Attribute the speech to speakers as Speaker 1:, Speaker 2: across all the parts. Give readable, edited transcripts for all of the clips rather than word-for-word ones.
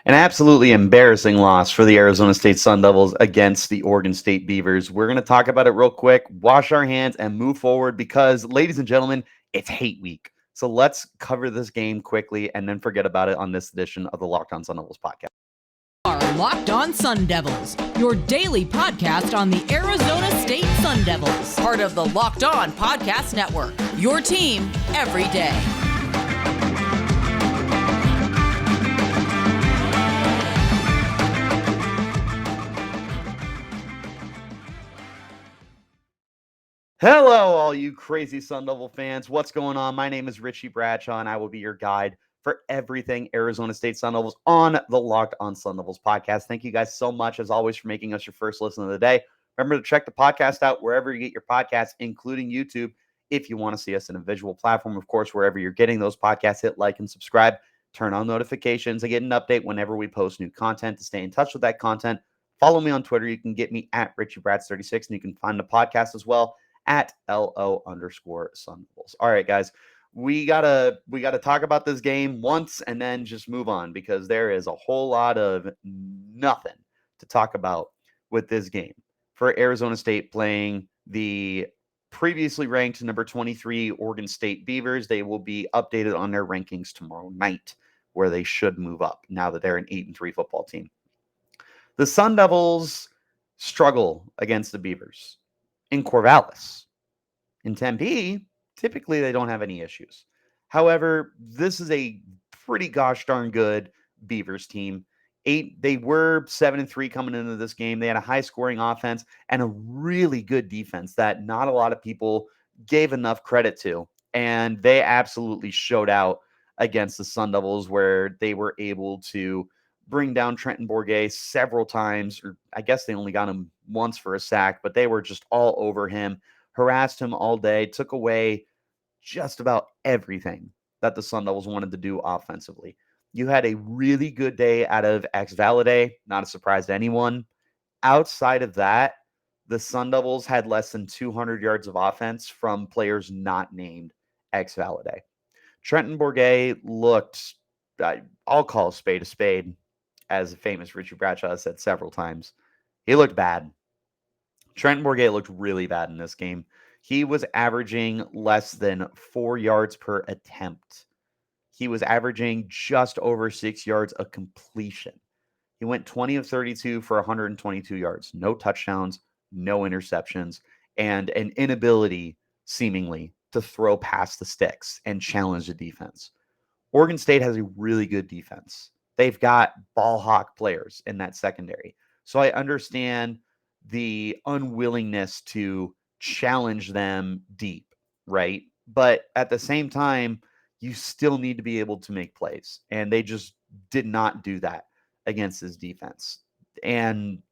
Speaker 1: An absolutely embarrassing loss for the Arizona State Sun Devils against the Oregon State Beavers. We're going to talk about it real quick, wash our hands, and move forward because, ladies and gentlemen, it's hate week. So let's cover this game quickly and then forget about it on this edition of the Locked On Sun Devils podcast.
Speaker 2: Are Locked On Sun Devils, your daily podcast on the Arizona State Sun Devils, part of the Locked On Podcast Network, your team every day.
Speaker 1: Hello, all you crazy Sun Devil fans. What's going on? My name is Richie Bradshaw, and I will be your guide for everything Arizona State Sun Devils on the Locked On Sun Devils podcast. Thank you guys so much, as always, for making us your first listen of the day. Remember to check the podcast out wherever you get your podcasts, including YouTube. If you want to see us in a visual platform, of course, wherever you're getting those podcasts, hit like and subscribe. Turn on notifications. I get an update whenever we post new content. To stay in touch with that content, follow me on Twitter. You can get me at RichieBrats36, and you can find the podcast as well at LO_Sun Devils. All right, guys, we gotta talk about this game once and then just move on because there is a whole lot of nothing to talk about with this game for Arizona State playing the previously ranked number 23 Oregon State Beavers. They will be updated on their rankings tomorrow night, where they should move up now that they're an 8-3 football team. The Sun Devils struggle against the Beavers. In Corvallis. In Tempe, typically they don't have any issues. However, this is a pretty gosh darn good Beavers team. They were 7-3 coming into this game. They had a high scoring offense and a really good defense that not a lot of people gave enough credit to. And they absolutely showed out against the Sun Devils, where they were able to bring down Trenton Bourguet several times, or I guess they only got him once for a sack, but they were just all over him, harassed him all day, took away just about everything that the Sun Devils wanted to do offensively. You had a really good day out of Valladay, not a surprise to anyone. Outside of that, the Sun Devils had less than 200 yards of offense from players not named Valladay. Trenton Bourguet looked, I'll call a spade, as the famous Richie Bradshaw has said several times. He looked bad. Trenton Bourguet looked really bad in this game. He was averaging less than 4 yards per attempt. He was averaging just over 6 yards a completion. He went 20 of 32 for 122 yards. No touchdowns, no interceptions, and an inability, seemingly, to throw past the sticks and challenge the defense. Oregon State has a really good defense. They've got ball hawk players in that secondary. So I understand the unwillingness to challenge them deep, right? But at the same time, you still need to be able to make plays. And they just did not do that against this defense. And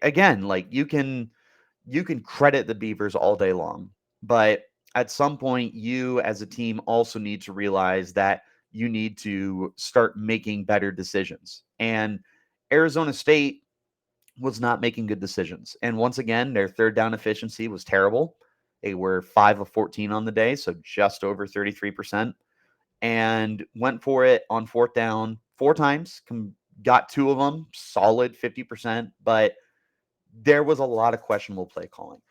Speaker 1: again, like you can credit the Beavers all day long, but at some point you as a team also need to realize that you need to start making better decisions. And Arizona State was not making good decisions. And once again, their third down efficiency was terrible. They were 5 of 14 on the day, so just over 33%, and went for it on fourth down 4 times, got 2 of them, solid 50%, but there was a lot of questionable play calling.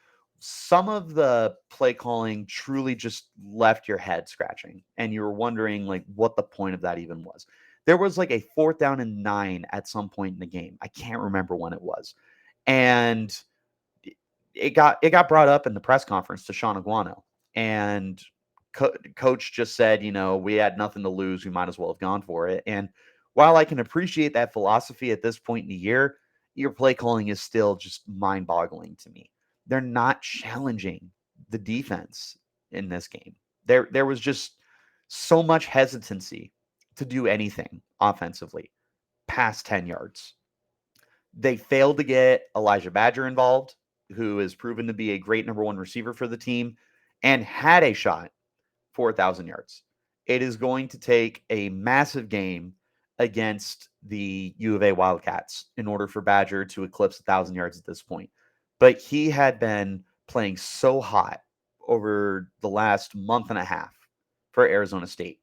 Speaker 1: Some of the play calling truly just left your head scratching, and you were wondering like what the point of that even was. There was like a 4th down and 9 at some point in the game. I can't remember when it was. And it got brought up in the press conference to Shaun Aguano, and coach just said, we had nothing to lose. We might as well have gone for it. And while I can appreciate that philosophy at this point in the year, your play calling is still just mind-boggling to me. They're not challenging the defense in this game. There was just so much hesitancy to do anything offensively past 10 yards. They failed to get Elijah Badger involved, who has proven to be a great number 1 receiver for the team and had a shot for 1,000 yards. It is going to take a massive game against the U of A Wildcats in order for Badger to eclipse 1,000 yards at this point. But he had been playing so hot over the last month and a half for Arizona State.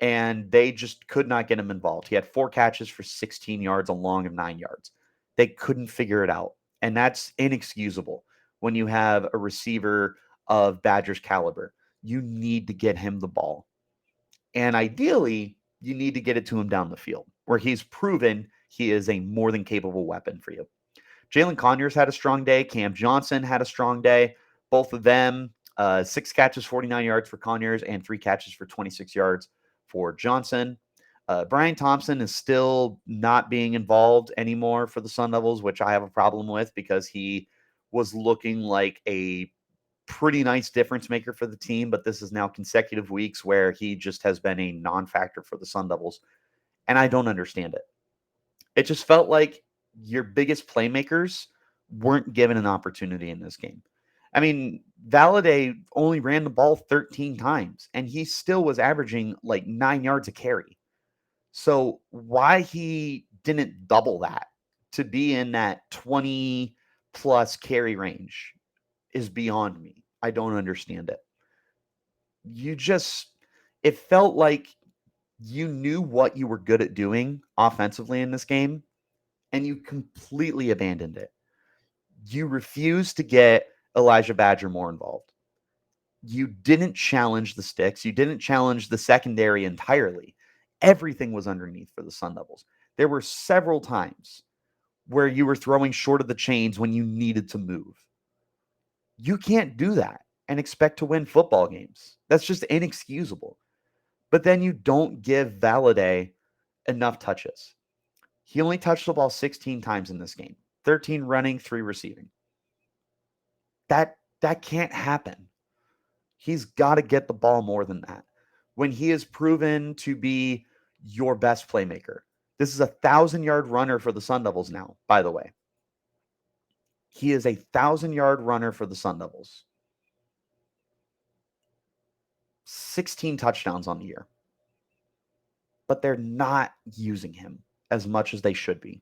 Speaker 1: and they just could not get him involved. He had 4 catches for 16 yards, a long of 9 yards. They couldn't figure it out, and that's inexcusable when you have a receiver of Badgers caliber. You need to get him the ball, and ideally, you need to get it to him down the field, where he's proven he is a more than capable weapon for you. Jalen Conyers had a strong day. Cam Johnson had a strong day. Both of them, 6 catches, 49 yards for Conyers, and 3 catches for 26 yards for Johnson. Brian Thompson is still not being involved anymore for the Sun Devils, which I have a problem with because he was looking like a pretty nice difference maker for the team, but this is now consecutive weeks where he just has been a non-factor for the Sun Devils, and I don't understand it. It just felt like your biggest playmakers weren't given an opportunity in this game. I mean, Valladay only ran the ball 13 times, and he still was averaging like 9 yards a carry. So why he didn't double that to be in that 20 plus carry range is beyond me. I don't understand it. It felt like you knew what you were good at doing offensively in this game, and you completely abandoned it. You refused to get Elijah Badger more involved. You didn't challenge the sticks. You didn't challenge the secondary entirely. Everything was underneath for the Sun Devils. There were several times where you were throwing short of the chains when you needed to move. You can't do that and expect to win football games. That's just inexcusable. But then you don't give Valladay enough touches. He only touched the ball 16 times in this game. 13 running, 3 receiving. That can't happen. He's got to get the ball more than that. When he is proven to be your best playmaker. This is a 1,000-yard runner for the Sun Devils now, by the way. He is a 1,000-yard runner for the Sun Devils. 16 touchdowns on the year. But they're not using him as much as they should be.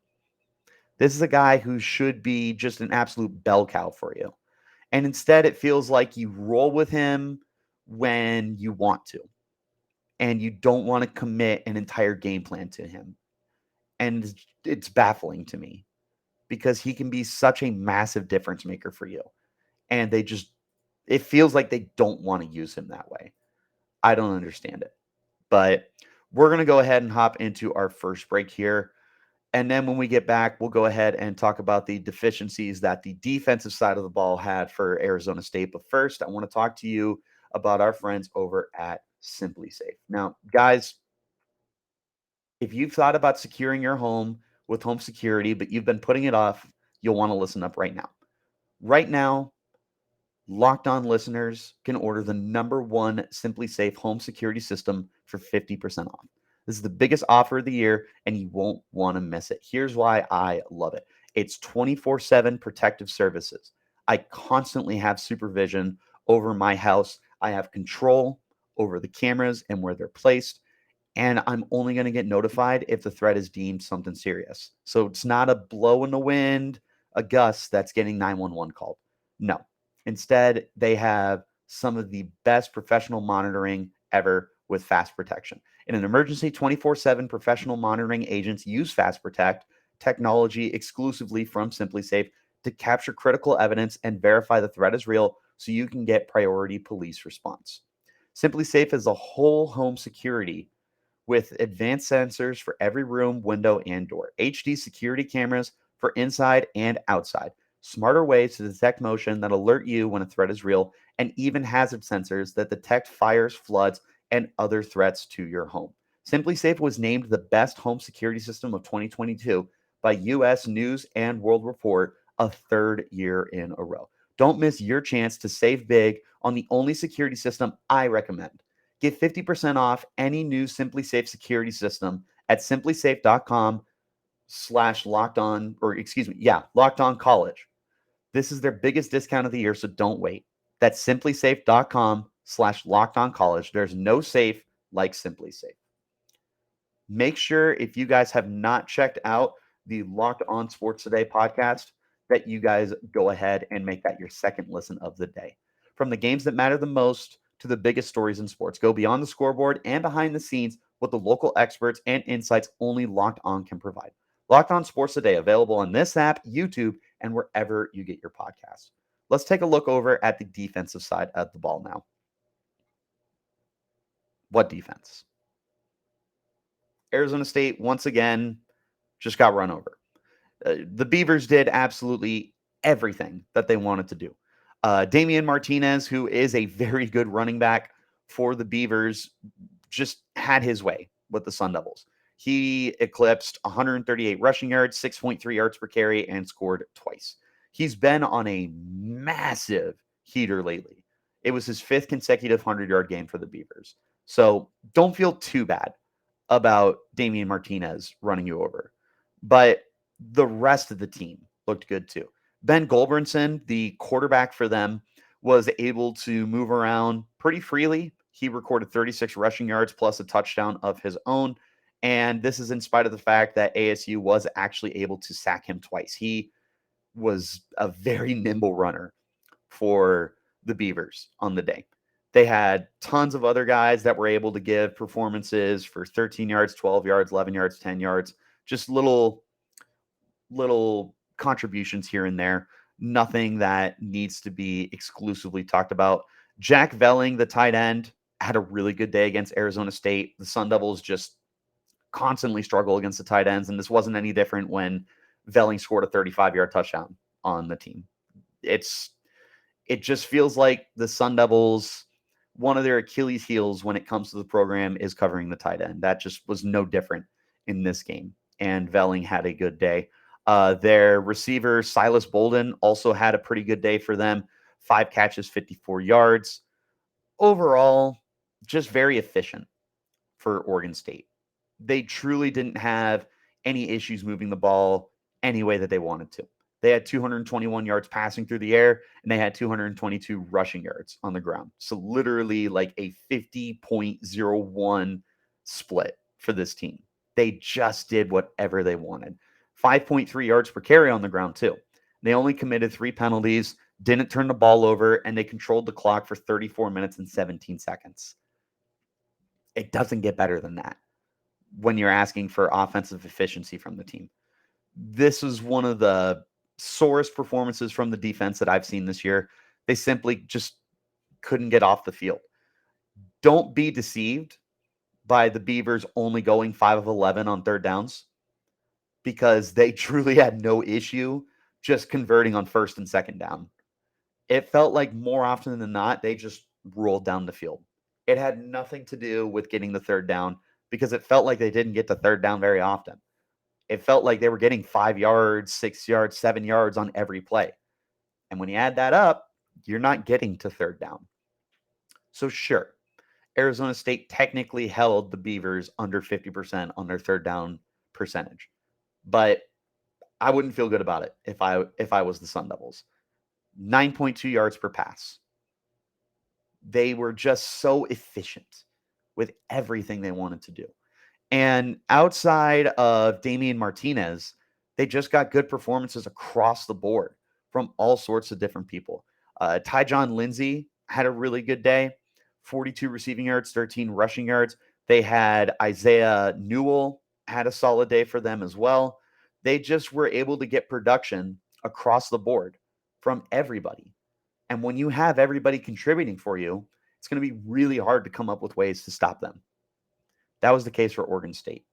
Speaker 1: This is a guy who should be just an absolute bell cow for you. And instead, it feels like you roll with him when you want to. And you don't want to commit an entire game plan to him. And it's baffling to me because he can be such a massive difference maker for you. And it feels like they don't want to use him that way. I don't understand it. But we're going to go ahead and hop into our first break here. And then when we get back, we'll go ahead and talk about the deficiencies that the defensive side of the ball had for Arizona State. But first, I want to talk to you about our friends over at Simply Safe. Now, guys, if you've thought about securing your home with home security, but you've been putting it off, you'll want to listen up right now. Right now, Locked On listeners can order the #1 Simply Safe home security system for 50% off. This is the biggest offer of the year, and you won't want to miss it. Here's why I love it. It's 24/7 protective services. I constantly have supervision over my house. I have control over the cameras and where they're placed, and I'm only going to get notified if the threat is deemed something serious. So it's not a blow in the wind, a gust that's getting 911 called. No. Instead, they have some of the best professional monitoring ever with Fast Protection. In an emergency, 24/7 professional monitoring agents use Fast Protect technology exclusively from SimpliSafe to capture critical evidence and verify the threat is real so you can get priority police response. SimpliSafe is a whole home security with advanced sensors for every room, window, and door, HD security cameras for inside and outside, smarter ways to detect motion that alert you when a threat is real, and even hazard sensors that detect fires, floods, and other threats to your home. SimpliSafe was named the best home security system of 2022 by U.S. News and World Report a 3rd year in a row. Don't miss your chance to save big on the only security system I recommend. Get 50% off any new SimpliSafe security system at Locked On College. This is their biggest discount of the year, so don't wait. That's simplysafe.com/lockedoncollege. There's no safe like SimpliSafe. Make sure if you guys have not checked out the Locked On Sports Today podcast, that you guys go ahead and make that your second listen of the day. From the games that matter the most to the biggest stories in sports, go beyond the scoreboard and behind the scenes with the local experts and insights only Locked On can provide. Locked On Sports Today, available on this app, YouTube, and wherever you get your podcasts. Let's take a look over at the defensive side of the ball now. What defense? Arizona State, once again, just got run over. The Beavers did absolutely everything that they wanted to do. Damian Martinez, who is a very good running back for the Beavers, just had his way with the Sun Devils. He eclipsed 138 rushing yards, 6.3 yards per carry, and scored twice. He's been on a massive heater lately. It was his 5th consecutive 100-yard game for the Beavers. So don't feel too bad about Damian Martinez running you over. But the rest of the team looked good too. Ben Goldbrinson, the quarterback for them, was able to move around pretty freely. He recorded 36 rushing yards plus a touchdown of his own. And this is in spite of the fact that ASU was actually able to sack him twice. He was a very nimble runner for the Beavers on the day. They had tons of other guys that were able to give performances for 13 yards, 12 yards, 11 yards, 10 yards, just little contributions here and there. Nothing that needs to be exclusively talked about. Jack Velling, the tight end, had a really good day against Arizona State. The Sun Devils just constantly struggle against the tight ends, and this wasn't any different when Velling scored a 35-yard touchdown on the team. It just feels like the Sun Devils, one of their Achilles heels when it comes to the program is covering the tight end. That just was no different in this game, and Velling had a good day. Their receiver, Silas Bolden, also had a pretty good day for them. 5 catches, 54 yards. Overall, just very efficient for Oregon State. They truly didn't have any issues moving the ball any way that they wanted to. They had 221 yards passing through the air, and they had 222 rushing yards on the ground. So literally like a 50.01 split for this team. They just did whatever they wanted. 5.3 yards per carry on the ground too. They only committed 3 penalties, didn't turn the ball over, and they controlled the clock for 34 minutes and 17 seconds. It doesn't get better than that when you're asking for offensive efficiency from the team. This is one of the sorest performances from the defense that I've seen this year. They simply just couldn't get off the field. Don't be deceived by the Beavers only going 5 of 11 on third downs, because they truly had no issue just converting on first and second down. It felt like more often than not, they just rolled down the field. It had nothing to do with getting the third down, because it felt like they didn't get the third down very often. It felt like they were getting 5 yards, 6 yards, 7 yards on every play. And when you add that up, you're not getting to third down. So sure, Arizona State technically held the Beavers under 50% on their third down percentage. But I wouldn't feel good about it if I was the Sun Devils. 9.2 yards per pass. They were just so efficient with everything they wanted to do. And outside of Damian Martinez, they just got good performances across the board from all sorts of different people. Tyjon Lindsey had a really good day. 42 receiving yards, 13 rushing yards. They had Isaiah Newell had a solid day for them as well. They just were able to get production across the board from everybody. And when you have everybody contributing for you, it's going to be really hard to come up with ways to stop them. That was the case for Oregon State.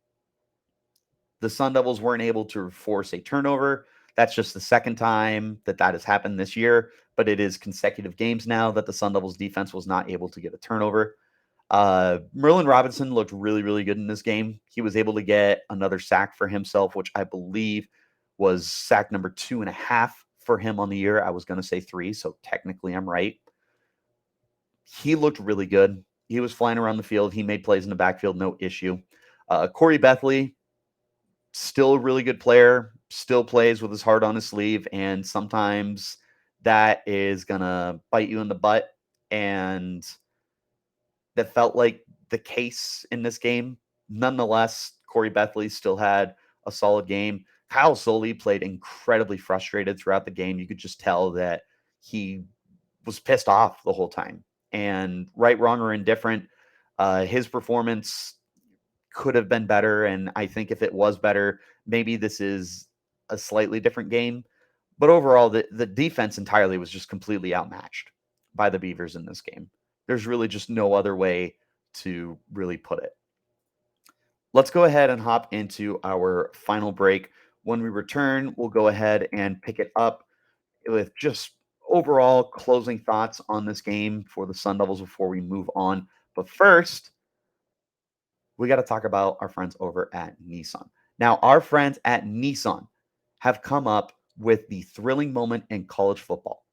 Speaker 1: The Sun Devils weren't able to force a turnover. That's just the second time that has happened this year, but it is consecutive games now that the Sun Devils defense was not able to get a turnover. Merlin Robinson looked really, really good in this game. He was able to get another sack for himself, which I believe was sack number 2.5 for him on the year. I was going to say 3, so technically I'm right. He looked really good. He was flying around the field. He made plays in the backfield, no issue. Corey Bethley, still a really good player, still plays with his heart on his sleeve, and sometimes that is going to bite you in the butt, and that felt like the case in this game. Nonetheless, Corey Bethley still had a solid game. Kyle Soley played incredibly frustrated throughout the game. You could just tell that he was pissed off the whole time. And right, wrong, or indifferent, his performance could have been better. And I think if it was better, maybe this is a slightly different game. But overall, the defense entirely was just completely outmatched by the Beavers in this game. There's really just no other way to really put it. Let's go ahead and hop into our final break. When we return, we'll go ahead and pick it up with just overall closing thoughts on this game for the Sun Devils before we move on. But first, we got to talk about our friends over at Nissan. Now, our friends at Nissan have come up with the thrilling moment in college football.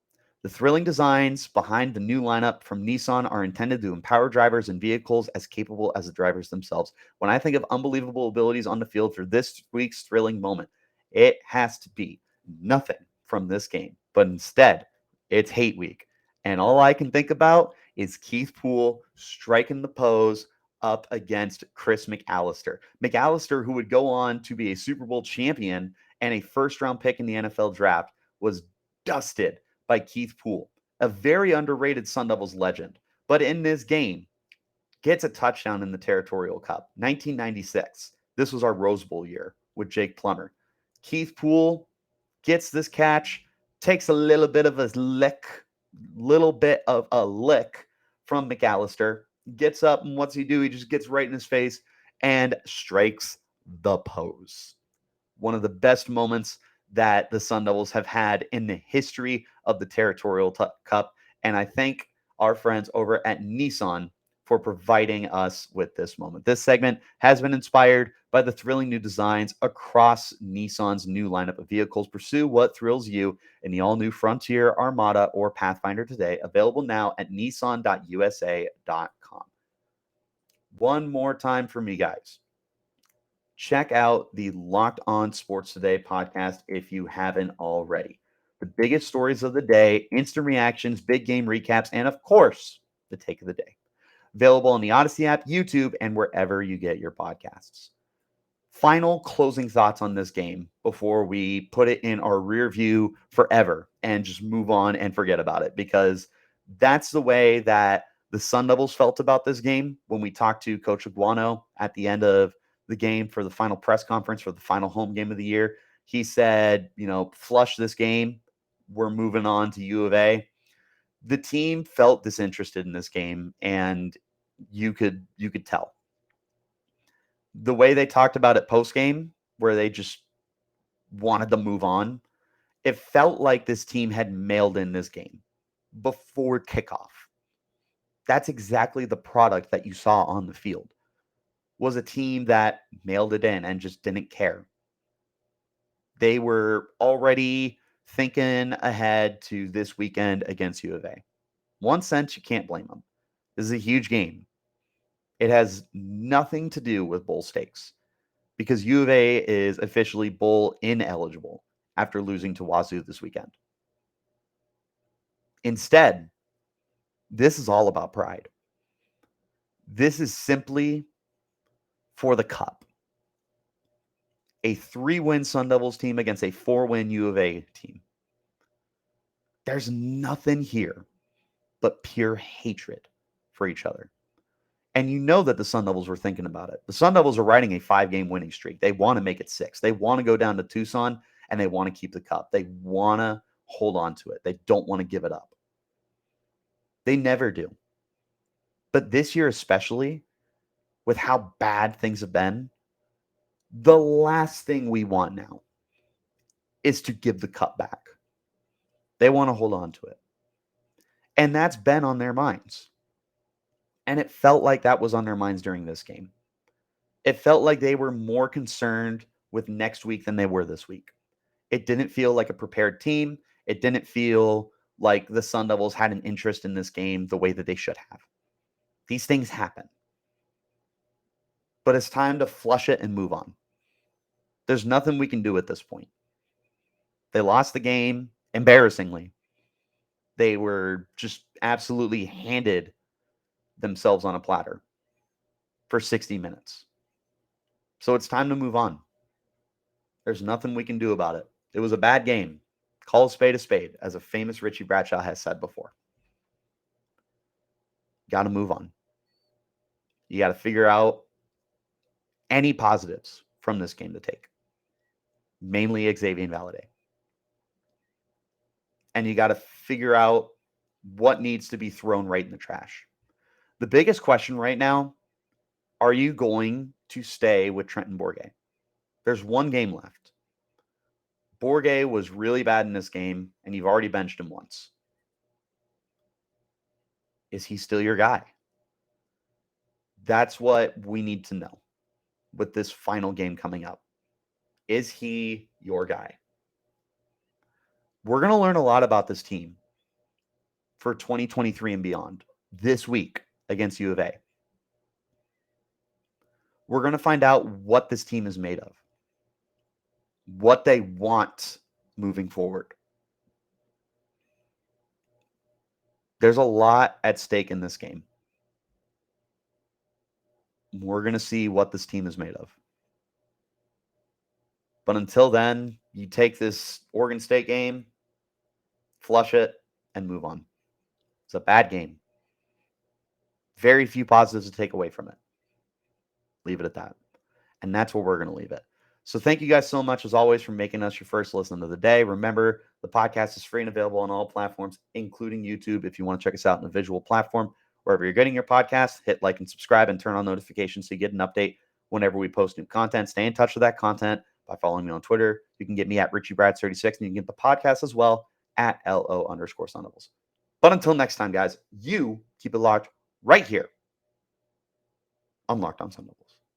Speaker 1: The thrilling designs behind the new lineup from Nissan are intended to empower drivers and vehicles as capable as the drivers themselves. When I think of unbelievable abilities on the field for this week's thrilling moment, it has to be nothing from this game, but instead, it's Hate Week. And all I can think about is Keith Poole striking the pose up against Chris McAllister. McAllister, who would go on to be a Super Bowl champion and a first-round pick in the NFL draft, was dusted by Keith Poole, a very underrated Sun Devils legend. But in this game, gets a touchdown in the Territorial Cup, 1996. This was our Rose Bowl year with Jake Plummer. Keith Poole gets this catch, takes a little bit of a lick from McAllister, gets up, and what's he do? He just gets right in his face and strikes the pose. One of the best moments that the Sun Devils have had in the history of the Territorial Cup. And I thank our friends over at Nissan for providing us with this moment. This segment has been inspired by the thrilling new designs across Nissan's new lineup of vehicles. Pursue what thrills you in the all-new Frontier, Armada, or Pathfinder today. Available now at nissan.usa.com. One more time for me, guys. Check out the Locked On Sports Today podcast if you haven't already. The biggest stories of the day, instant reactions, big game recaps, and of course, the take of the day. Available on the Odyssey app, YouTube, and wherever you get your podcasts. Final closing thoughts on this game before we put it in our rear view forever and just move on and forget about it, because that's the way that the Sun Devils felt about this game when we talked to Coach Aguano at the end of the game for the final press conference for the final home game of the year. He said, flush this game. We're moving on to U of A. The team felt disinterested in this game, and you could tell. The way they talked about it post-game, where they just wanted to move on, it felt like this team had mailed in this game before kickoff. That's exactly the product that you saw on the field. Was a team that mailed it in and just didn't care. They were already thinking ahead to this weekend against U of A. One sense, you can't blame them. This is a huge game. It has nothing to do with bowl stakes because U of A is officially bowl ineligible after losing to Wazoo this weekend. Instead, this is all about pride. This is simply for the cup. A 3-win Sun Devils team against a 4-win U of A team. There's nothing here but pure hatred for each other. And you know that the Sun Devils were thinking about it. The Sun Devils are riding a 5-game winning streak. They want to make it 6. They want to go down to Tucson, and they want to keep the cup. They want to hold on to it. They don't want to give it up. They never do. But this year especially, with how bad things have been, the last thing we want now is to give the cup back. They want to hold on to it. And that's been on their minds. And it felt like that was on their minds during this game. It felt like they were more concerned with next week than they were this week. It didn't feel like a prepared team. It didn't feel like the Sun Devils had an interest in this game the way that they should have. These things happen. But it's time to flush it and move on. There's nothing we can do at this point. They lost the game embarrassingly. They were just absolutely handed themselves on a platter for 60 minutes. So it's time to move on. There's nothing we can do about it. It was a bad game. Call a spade, as a famous Richie Bradshaw has said before. Got to move on. You got to figure out Any positives from this game to take? Mainly Xazavian Valladay. And you got to figure out what needs to be thrown right in the trash. The biggest question right now, are you going to stay with Trenton Bourguet? There's one game left. Bourguet was really bad in this game, and you've already benched him once. Is he still your guy? That's what we need to know with this final game coming up. Is he your guy? We're going to learn a lot about this team for 2023 and beyond this week against U of A. We're going to find out what this team is made of, what they want moving forward. There's a lot at stake in this game. We're going to see what this team is made of. But until then, you take this Oregon State game, flush it, and move on. It's a bad game. Very few positives to take away from it. Leave it at that. And that's where we're going to leave it. So thank you guys so much, as always, for making us your first listen of the day. Remember, the podcast is free and available on all platforms, including YouTube. If you want to check us out in a visual platform, wherever you're getting your podcast, hit like and subscribe and turn on notifications so you get an update whenever we post new content. Stay in touch with that content by following me on Twitter. You can get me at Richie Bradshaw36, and you can get the podcast as well at LO_Sun Devils. But until next time, guys, you keep it locked right here on Locked On Sun Devils.